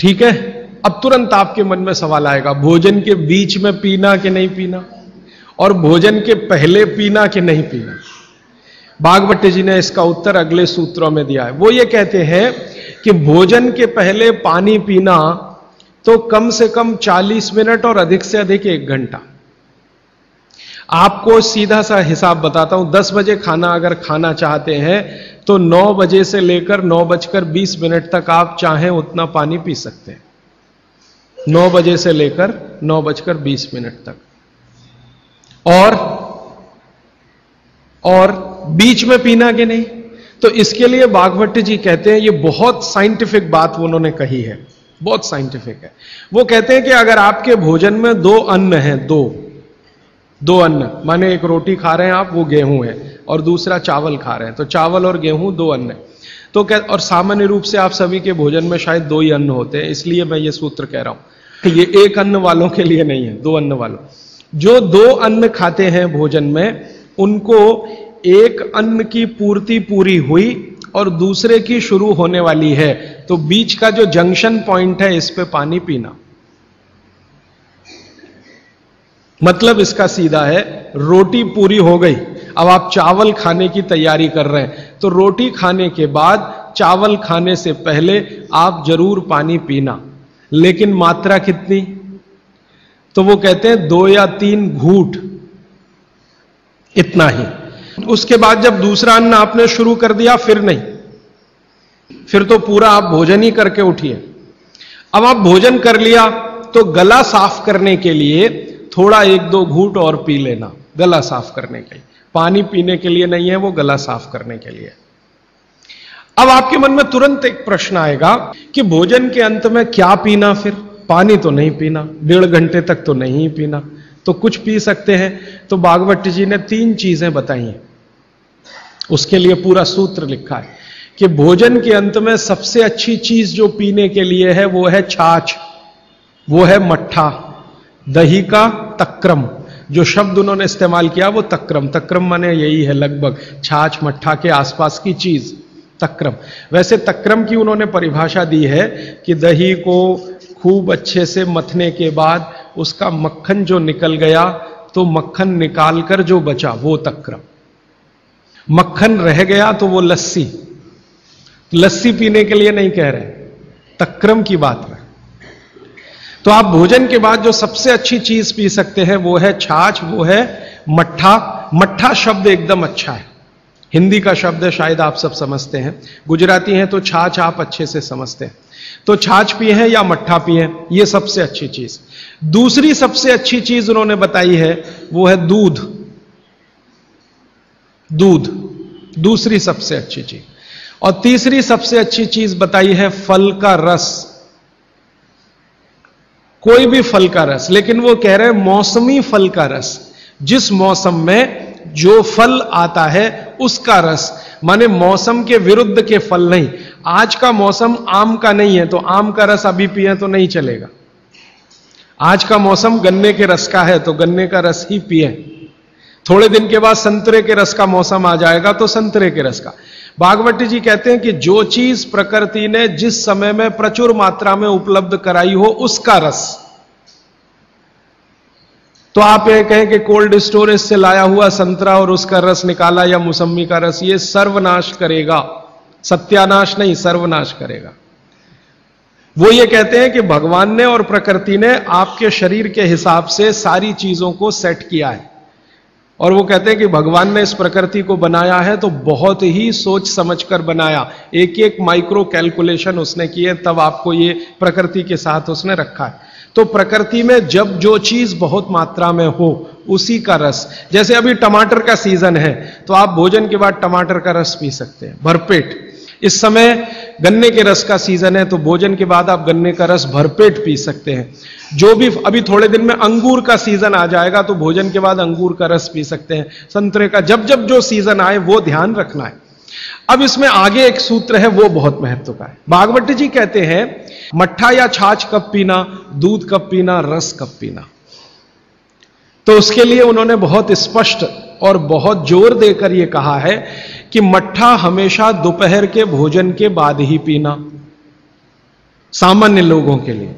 ठीक है। अब तुरंत आपके मन में सवाल आएगा, भोजन के बीच में पीना कि नहीं पीना, और भोजन के पहले पीना कि नहीं पीना। भागवत जी ने इसका उत्तर अगले सूत्रों में दिया है। वो ये कहते हैं कि भोजन के पहले पानी पीना तो कम से कम 40 मिनट और अधिक से अधिक 1 घंटा। आपको सीधा सा हिसाब बताता हूं, 10 बजे खाना अगर खाना चाहते हैं तो 9 बजे से लेकर 9:20 तक आप चाहें उतना पानी पी सकते हैं। 9 बजे से लेकर 9:20 तक। और बीच में पीना कि नहीं, तो इसके लिए भागवत जी कहते हैं, ये बहुत साइंटिफिक बात उन्होंने कही है, बहुत साइंटिफिक है। वो कहते हैं कि अगर आपके भोजन में 2 अन्न हैं, दो अन्न, माने एक रोटी खा रहे हैं आप, वो गेहूं है, और दूसरा चावल खा रहे हैं, तो चावल और गेहूं 2 अन्न है। तो और सामान्य रूप से आप सभी के भोजन में शायद 2 ही अन्न होते हैं, इसलिए मैं ये सूत्र कह रहा हूं। ये 1 अन्न वालों के लिए नहीं है, 2 अन्न वालों। जो 2 अन्न खाते हैं भोजन में, उनको एक अन्न की पूर्ति पूरी हुई और दूसरे की शुरू होने वाली है, तो बीच का जो जंक्शन पॉइंट है, इस पे पानी पीना। मतलब इसका सीधा है, रोटी पूरी हो गई, अब आप चावल खाने की तैयारी कर रहे हैं, तो रोटी खाने के बाद चावल खाने से पहले आप जरूर पानी पीना, लेकिन मात्रा कितनी, तो वो कहते हैं 2 या 3 घूंट, इतना ही। उसके बाद जब दूसरा अन्न आपने शुरू कर दिया, फिर नहीं, फिर तो पूरा आप भोजन ही करके उठिए। अब आप भोजन कर लिया तो गला साफ करने के लिए थोड़ा 1-2 घूंट और पी लेना, गला साफ करने के लिए, पानी पीने के लिए नहीं है, वो गला साफ करने के लिए। अब आपके मन में तुरंत एक प्रश्न आएगा कि भोजन के अंत में क्या पीना, फिर पानी तो नहीं पीना, 1.5 घंटे तक तो नहीं पीना, तो कुछ पी सकते हैं। तो भागवत जी ने 3 चीजें बताई हैं, उसके लिए पूरा सूत्र लिखा है कि भोजन के अंत में सबसे अच्छी चीज जो पीने के लिए है वो है छाछ, वो है मट्ठा, दही का तक्रम। जो शब्द उन्होंने इस्तेमाल किया वो तक्रम, तक्रम माने यही है लगभग छाछ मट्ठा के आसपास की चीज, तक्रम। वैसे तक्रम की उन्होंने परिभाषा दी है कि दही को खूब अच्छे से मथने के बाद उसका मक्खन जो निकल गया, तो मक्खन निकालकर जो बचा वो तक्रम, मक्खन रह गया तो वो लस्सी। लस्सी पीने के लिए नहीं कह रहे, तक्रम की बात है। तो आप भोजन के बाद जो सबसे अच्छी चीज पी सकते हैं वो है छाछ, वो है मट्ठा। मट्ठा शब्द एकदम अच्छा है, हिंदी का शब्द है, शायद आप सब समझते हैं, गुजराती हैं तो छाछ आप अच्छे से समझते हैं। तो छाछ पिए हैं या मट्ठा पिए, ये सबसे अच्छी चीज। दूसरी सबसे अच्छी चीज उन्होंने बताई है वो है दूध, दूध दूसरी सबसे अच्छी चीज। और तीसरी सबसे अच्छी चीज बताई है फल का रस, कोई भी फल का रस, लेकिन वो कह रहे हैं मौसमी फल का रस, जिस मौसम में जो फल आता है उसका रस, माने मौसम के विरुद्ध के फल नहीं। आज का मौसम आम का नहीं है तो आम का रस अभी पिए तो नहीं चलेगा। आज का मौसम गन्ने के रस का है तो गन्ने का रस ही पिए। थोड़े दिन के बाद संतरे के रस का मौसम आ जाएगा तो संतरे के रस का। भागवत जी कहते हैं कि जो चीज प्रकृति ने जिस समय में प्रचुर मात्रा में उपलब्ध कराई हो उसका रस। तो आप ये कहें कि कोल्ड स्टोरेज से लाया हुआ संतरा और उसका रस निकाला या मौसमी का रस, ये सर्वनाश करेगा, सत्यानाश नहीं, सर्वनाश करेगा। वो ये कहते हैं कि भगवान ने और प्रकृति ने आपके शरीर के हिसाब से सारी चीजों को सेट किया है, और वो कहते हैं कि भगवान ने इस प्रकृति को बनाया है तो बहुत ही सोच समझकर बनाया, एक एक माइक्रो कैलकुलेशन उसने किए, तब आपको ये प्रकृति के साथ उसने रखा है। तो प्रकृति में जब जो चीज बहुत मात्रा में हो उसी का रस, जैसे अभी टमाटर का सीजन है तो आप भोजन के बाद टमाटर का रस पी सकते हैं भरपेट। इस समय गन्ने के रस का सीजन है तो भोजन के बाद आप गन्ने का रस भरपेट पी सकते हैं। जो भी अभी थोड़े दिन में अंगूर का सीजन आ जाएगा तो भोजन के बाद अंगूर का रस पी सकते हैं, संतरे का, जब जब जो सीजन आए वो ध्यान रखना है। अब इसमें आगे एक सूत्र है वो बहुत महत्व का है। भागवत जी कहते हैं मट्ठा या छाछ कब पीना, दूध कब पीना, रस कब पीना। तो उसके लिए उन्होंने बहुत स्पष्ट और बहुत जोर देकर यह कहा है कि मट्ठा हमेशा दोपहर के भोजन के बाद ही पीना। सामान्य लोगों के लिए।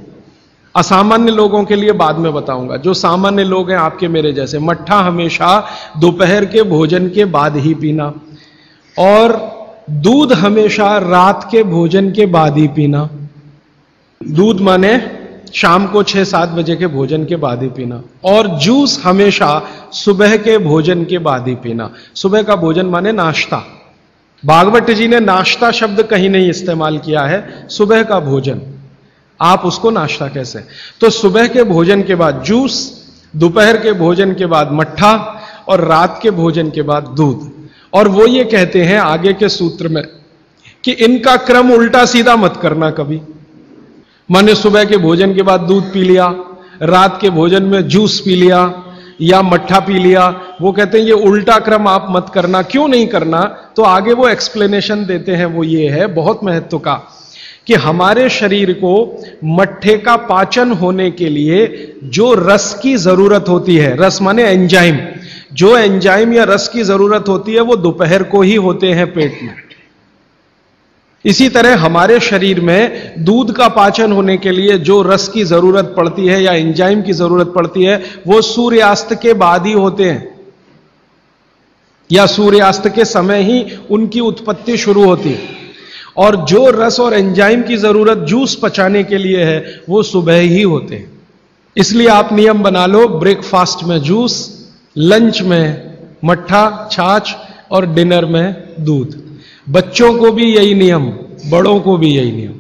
असामान्य लोगों के लिए बाद में बताऊंगा। जो सामान्य लोग हैं आपके मेरे जैसे, मट्ठा हमेशा दोपहर के भोजन के बाद ही पीना, और दूध हमेशा रात के भोजन के बाद ही पीना। दूध माने शाम को 6-7 बजे के भोजन के बाद ही पीना, और जूस हमेशा सुबह के भोजन के बाद ही पीना। सुबह का भोजन माने नाश्ता। भागवत जी ने नाश्ता शब्द कहीं नहीं इस्तेमाल किया है, सुबह का भोजन, आप उसको नाश्ता कैसे। तो सुबह के भोजन के बाद जूस, दोपहर के भोजन के बाद मट्ठा, और रात के भोजन के बाद दूध। और वो ये कहते हैं आगे के सूत्र में कि इनका क्रम उल्टा सीधा मत करना कभी। माने सुबह के भोजन के बाद दूध पी लिया, रात के भोजन में जूस पी लिया या मट्ठा पी लिया। वो कहते हैं ये उल्टा क्रम आप मत करना। क्यों नहीं करना? तो आगे वो एक्सप्लेनेशन देते हैं, वो ये है बहुत महत्व का, कि हमारे शरीर को मट्ठे का पाचन होने के लिए जो रस की जरूरत होती है, रस माने एंजाइम, जो एंजाइम या रस की जरूरत होती है वो दोपहर को ही होते हैं पेट में। इसी तरह हमारे शरीर में दूध का पाचन होने के लिए जो रस की जरूरत पड़ती है या एंजाइम की जरूरत पड़ती है वो सूर्यास्त के बाद ही होते हैं, या सूर्यास्त के समय ही उनकी उत्पत्ति शुरू होती है। और जो रस और एंजाइम की जरूरत जूस पचाने के लिए है वो सुबह ही होते हैं। इसलिए आप नियम बना लो, ब्रेकफास्ट में जूस, लंच में मट्ठा छाछ, और डिनर में दूध। बच्चों को भी यही नियम, बड़ों को भी यही नियम।